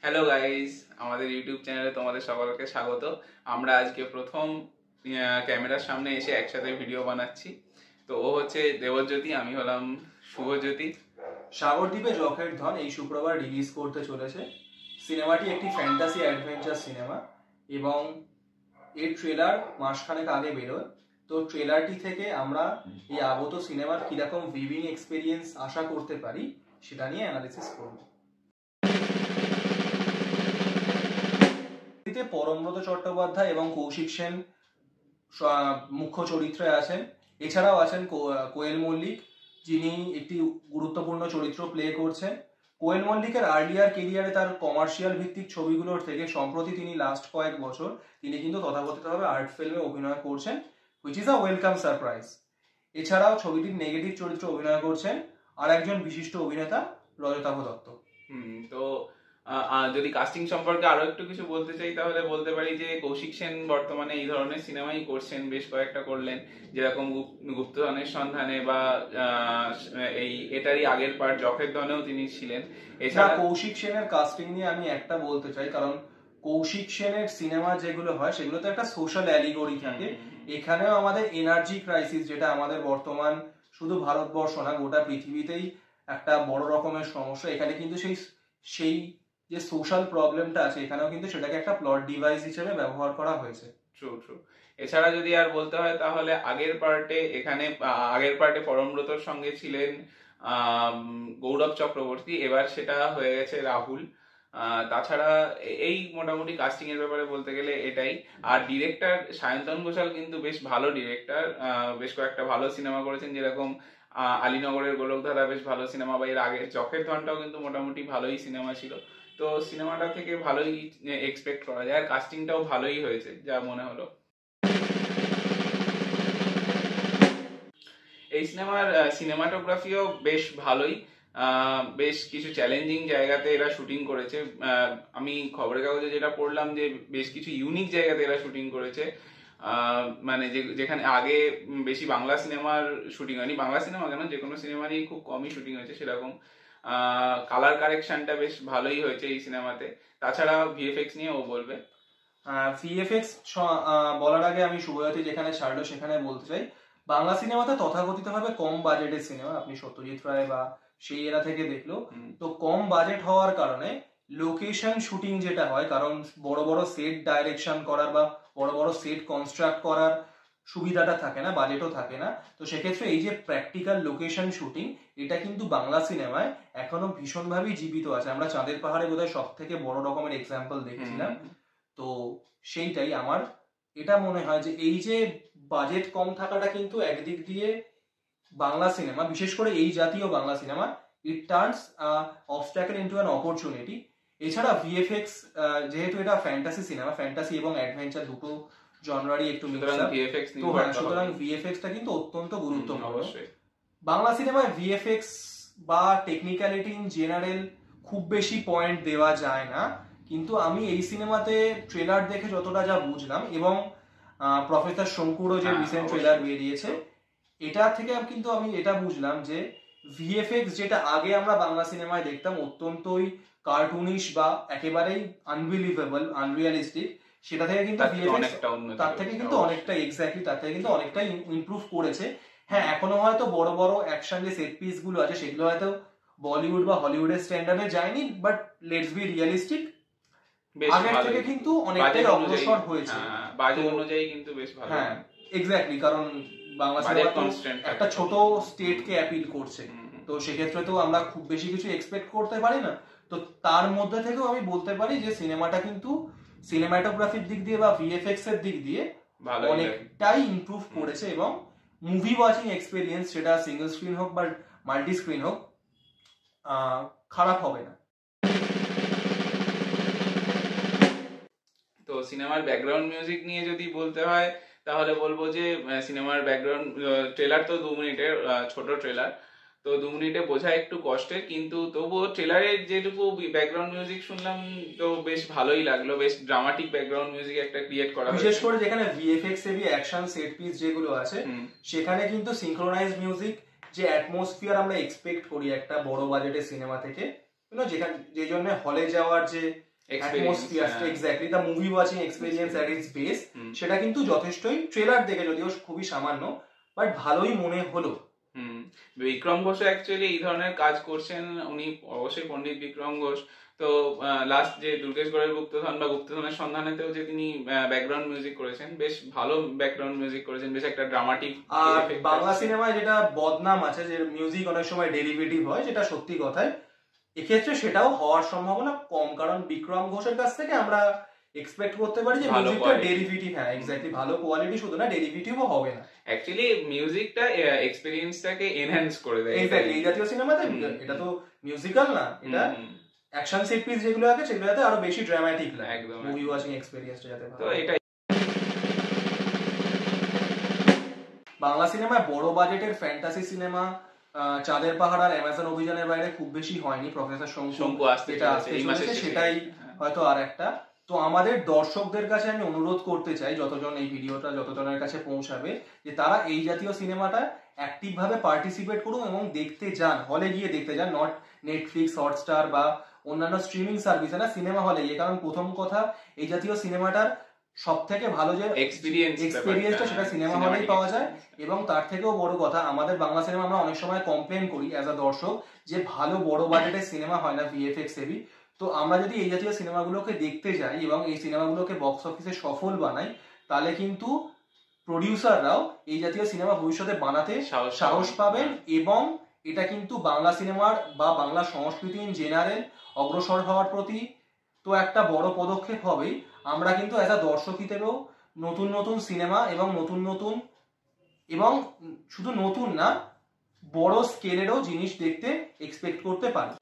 Hello guys, আমাদের YouTube চ্যানেলে তোমাদের সকলকে স্বাগত। আমরা আজকে প্রথম ক্যামেরার সামনে এসে একসাথে ভিডিও বানাচ্ছি। তো ও হচ্ছে দেবজ্যোতি, আমি হলাম শুভজ্যোতি। সাগরদ্বীপে যখের ধন এই শুক্রবার রিলিজ করতে চলেছে। সিনেমাটি একটি ফ্যান্টাসি অ্যাডভেঞ্চার সিনেমা এবং এর ট্রেলার মাসখানেক আগে বেরোয়। তো ট্রেলারটি থেকে আমরা এই আগত সিনেমার কিরকম ভিভিং এক্সপিরিয়েন্স আশা করতে পারি সেটা নিয়ে অ্যানালিসিস করব। পরমব্রত চট্টোপাধ্যায় এবং কৌশিক সেন মুখ্য চরিত্রে আছেন। এছাড়াও আছেন কোয়েল মল্লিক, যিনি একটি গুরুত্বপূর্ণ চরিত্র প্লে করছেন। কোয়েল মল্লিকের আর্লিয়ার কেরিয়ারে তার কমার্শিয়াল ভিত্তিক ছবিগুলোর থেকে সম্প্রতি তিনি লাস্ট কয়েক বছর তিনি কিন্তু তথাকথিতভাবে আর্ট ফিল্মে অভিনয় করছেন, which is a welcome surprise. এছাড়াও ছবিটির নেগেটিভ চরিত্রে অভিনয় করছেন আর একজন বিশিষ্ট অভিনেতা রজতাভ দত্ত। তো যদি কাস্টিং সম্পর্কে আরো একটু কিছু বলতে চাই তাহলে বলতে পারি যে কৌশিক সেন বর্তমানে এই ধরনের সিনেমাই করছেন, বেশ কয়েকটা করলেন, যেরকম গুপ্তধনের সন্ধানে বা এটারই আগের পার্ট যখের ধনেও তিনি ছিলেন। এছাড়া কৌশিক সেনের কাস্টিং নিয়ে আমি একটা বলতে চাই, কারণ কৌশিক সেনের সিনেমা যেগুলো হয় সেগুলো তো একটা সোশ্যাল অ্যালিগরি থাকে। এখানেও আমাদের এনার্জি ক্রাইসিস, যেটা আমাদের বর্তমান শুধু ভারতবর্ষ না গোটা পৃথিবীতেই একটা বড় রকমের সমস্যা, এখানে কিন্তু সেই যে সোশ্যাল প্রবলেমটা আছে এখানেও কিন্তু সেটাকে একটা প্লট ডিভাইস হিসেবে ব্যবহার করা হয়েছে। True true. এছাড়া যদি আর বলতে হয় তাহলে আগের পার্টে পরমব্রতর সঙ্গে ছিলেন গৌরব চক্রবর্তী, এবার সেটা হয়ে গেছে রাহুল। তাছাড়া এই মোটামুটি কাস্টিং এর ব্যাপারে বলতে গেলে এটাই। আর ডিরেক্টর সায়ন্তন ঘোষাল কিন্তু বেশ ভালো ডিরেক্টর, বেশ কয়েকটা ভালো সিনেমা করেছেন, যেরকম আলীনগরের গোলকধাঁধা বেশ ভালো সিনেমা, বা এর আগে চকের ধনটাও কিন্তু মোটামুটি ভালোই সিনেমা ছিল। তো সিনেমাটা থেকে ভালোই এক্সপেক্ট করা যায়, আর কাস্টিংটাও ভালোই হয়েছে যা মনে হলো। এই সিনেমার সিনেমাটোগ্রাফিও বেশ ভালোই, বেশ কিছু চ্যালেঞ্জিং জায়গাতে এরা শুটিং করেছে। আমি খবরের কাগজে যেটা পড়লাম যে বেশ কিছু ইউনিক জায়গাতে এরা শুটিং করেছে, মানে যেখানে আগে বেশি বাংলা সিনেমার শুটিং হয়নি, বাংলা সিনেমা কেন যে কোনো সিনেমারই খুব কমই শুটিং হয়েছে সেরকম। কালার কারেকশনটা বেশ ভালোই হয়েছে এই সিনেমাতে। তাছাড়া ভিএফএক্স নিয়ে ও বলবে। ভিএফএক্স বলার আগে আমি শুভজ্যোতি যেখানে ছাড়লো সেখানে বলতে চাই, বাংলা সিনেমাতে তথাকথিতভাবে কম বাজেটের সিনেমা, আপনি সত্যজিৎ রায় বা সেই এরা থেকে দেখলো, তো কম বাজেট হওয়ার কারণে লোকেশন শুটিং যেটা হয়, কারণ বড় বড় সেট ডাইরেকশন করার বা বড় বড় সেট কনস্ট্রাক্ট করার সুবিধাটা থাকে না, বাজেটও থাকে না। তো সেক্ষেত্রে এই যে প্র্যাকটিক্যাল লোকেশন শুটিং, এটা কিন্তু বাংলা সিনেমায় এখনো ভীষণভাবেই জীবিত আছে। আমরা চাঁদের পাহাড়ে বোধহয় সব থেকে বড় রকমের এক্সাম্পল দেখেছিলাম। তো সেইটাই আমার এটা মনে হয় যে এই যে বাজেট কম থাকাটা কিন্তু একদিক দিয়ে বাংলা সিনেমা, বিশেষ করে এই জাতীয় Bangla cinema, it turns obstacle into an opportunity. এছাড়া ভিএফএক্স, যেহেতু এটা ফ্যান্টাসি সিনেমা, ফ্যান্টাসি এবং অ্যাডভেঞ্চার দুটো জনরারই একটু সুতরাং ভিএফএক্সটা কিন্তু অত্যন্ত গুরুত্বপূর্ণ। বাংলা সিনেমায় ভিএফএক্স বা টেকনিক্যালিটি ইন জেনারেল খুব বেশি পয়েন্ট দেওয়া যায় না, কিন্তু আমি এই সিনেমাতে ট্রেলার দেখে যতটা যা বুঝলাম, এবং প্রফেসর শঙ্কুরও যে রিসেন্ট ট্রেলার বেরিয়েছে, এটা থেকে কিন্তু আমি এটা বুঝলাম যে ভিএফএক্স যেটা আগে আমরা বাংলা সিনেমায় দেখতাম অত্যন্তই কার্টুনিশ বা একেবারেই আনবিলিভেবল, আনরিয়ালিস্টিক, সেটা থেকে কিন্তু ভিএফএক্স তার থেকে কিন্তু অনেকটাই এক্স্যাক্টলি তার থেকে কিন্তু অনেকটাই ইমপ্রুভ করেছে। হ্যাঁ, এখনো হয়তো বড় বড় অ্যাকশন যে সেট পিস গুলো আছে সেগুলো হয়তো বলিউড বা হলিউডের স্ট্যান্ডার্ডে যায়নি, বাট লেটস বি রিয়েলিস্টিক, আগের থেকে কিন্তু অনেকটাই অগ্রসর হয়েছে। বাজেট অনুযায়ী কিন্তু বেশ ভালো। হ্যাঁ, এক্স্যাক্টলি, কারণ বাংলা সিনেমা একটা ছোট স্টেটকে অ্যাপিল করছে, তো সেক্ষেত্রে তো আমরা খুব বেশি কিছু এক্সপেক্ট করতে পারি না। তো তার মধ্যে থেকেও আমি বলতে পারি যে সিনেমাটা কিন্তু সিনেমাটোগ্রাফির দিক দিয়ে বা ভিএফএক্স এর দিক দিয়ে অনেকটাই ইমপ্রুভ করেছে, এবং মুভি ওয়াচিং এক্সপিরিয়েন্স, সেটা সিঙ্গেল স্ক্রিন হোক বা মাল্টি স্ক্রিন হোক, খারাপ হবে না। তো সিনেমার ব্যাকগ্রাউন্ড মিউজিক নিয়ে যদি বলতে হয় তাহলে বলবো যে সিনেমার ব্যাকগ্রাউন্ড ট্রেলার তো 2 মিনিটের, ছোট ট্রেলার, তো 2 মিনিটে বোঝা একটু কষ্টের, কিন্তু তবুও ট্রেলারের যেটুকু ব্যাকগ্রাউন্ড মিউজিক শুনলাম তো বেশ ভালোই লাগলো, বেশ ড্রামাটিক ব্যাকগ্রাউন্ড মিউজিক একটা ক্রিয়েট করা হয়েছে। বিশেষ করে যেখানে VFX heavy action set piece যেগুলো আছে সেখানে কিন্তু সিনক্রোনাইজ মিউজিক, যে অ্যাটমসফিয়ার আমরা এক্সপেক্ট করি একটা বড় বাজেটের সিনেমা থেকে, যেখানে যে জন্য হলে যাওয়ার যে অ্যাটমসফিয়ারটা exactly the movie watching experience at its best, সেটা কিন্তু যথেষ্টই ট্রেলার দেখে যদিও খুবই সামান্য বাট ভালোই মনে হলো। বিক্রম ঘোষ অ্যাকচুয়ালি এই ধরনের কাজ করছেন, উনি অবশ্যই পণ্ডিত বিক্রম ঘোষ। তো লাস্ট যে দুর্গেশগড়ের গুপ্তধন বা গুপ্তধনের সন্ধানেতেও যে তিনি ব্যাকগ্রাউন্ড মিউজিক করেছেন, বেশ ভালো ব্যাকগ্রাউন্ড মিউজিক করেছেন, বেশ একটা ড্রামাটিক। আর বাংলা সিনেমায় যেটা বদনাম আছে যে মিউজিক অনেক সময় ডেরিভেটিভ হয়, যেটা সত্যি কথাই এক্ষেত্রে সেটাও হওয়ার সম্ভাবনা কম, কারণ বিক্রম ঘোষের কাছ থেকে আমরা এক্সপেক্ট করতে পারি যে মিউজিকটা ডেরিভেটিভ, হ্যাঁ এক্স্যাক্টলি ভালো কোয়ালিটি শুধু না ডেরিভেটিভও হবে না। অ্যাকচুয়ালি মিউজিকটা এক্সপেরিয়েন্সটাকে এনহ্যান্স করে দেয়। এক্স্যাক্টলি এই জাতীয় সিনেমাতে এটা তো মিউজিক্যাল না, এটা অ্যাকশন সেট পিস যেগুলো আছে সেগুলোতে আরো বেশি ড্রামাটিক লাগে, একদম মুভি ওয়াচিং এক্সপেরিয়েন্সটা যাতে ভালো। তো এটা বাংলা সিনেমায় বড় বাজেটের ফ্যান্টাসি সিনেমা চাঁদের পাহাড় আর অ্যামাজন অভিযানের বাইরে খুব বেশি হয়নি। প্রফেসর শঙ্কু যেটা আসতে চলেছে সেটাই হয়তো আর একটা। তো আমাদের দর্শকদের কাছে আমি অনুরোধ করতে চাই, যতজন এই ভিডিওটা যতজনের কাছে পৌঁছাবে, যে তারা এই জাতীয় সিনেমাটা অ্যাক্টিভ ভাবে পার্টিসিপেট করুন এবং দেখতে যান, হলে গিয়ে দেখতে যান, নট নেটফ্লিক্স, হটস্টার বা অন্যান্য স্ট্রিমিং সার্ভিসে না, সিনেমা হলে গিয়ে। কারণ প্রথম কথা এই জাতীয় সিনেমাটার সব থেকে ভালো যে এক্সপিরিয়েন্সটা সেটা সিনেমা হলেই পাওয়া যায়। এবং তার থেকেও বড় কথা, আমাদের বাংলা সিনেমা আমরা অনেক সময় কমপ্লেন করি অ্যাজ আ দর্শক যে ভালো বড় বাজেটের সিনেমা হয় না, ভিএফএক্স হেভি। তো আমরা যদি এই জাতীয় সিনেমাগুলোকে দেখতে যাই এবং এই সিনেমাগুলোকে বক্স অফিসে সফল বানাই, তাহলে কিন্তু প্রডিউসাররাও এই জাতীয় সিনেমা ভবিষ্যতে বানাতে সাহস পাবেন এবং এটা কিন্তু বাংলা সিনেমার বা বাংলা সংস্কৃতি ইন জেনারেল অগ্রসর হওয়ার প্রতি তো একটা বড় পদক্ষেপ হবেই। আমরা কিন্তু অ্যাজ আ দর্শক হিসেবেও নতুন নতুন সিনেমা এবং এবং শুধু নতুন না, বড় স্কেলেরও জিনিস দেখতে এক্সপেক্ট করতে পারি।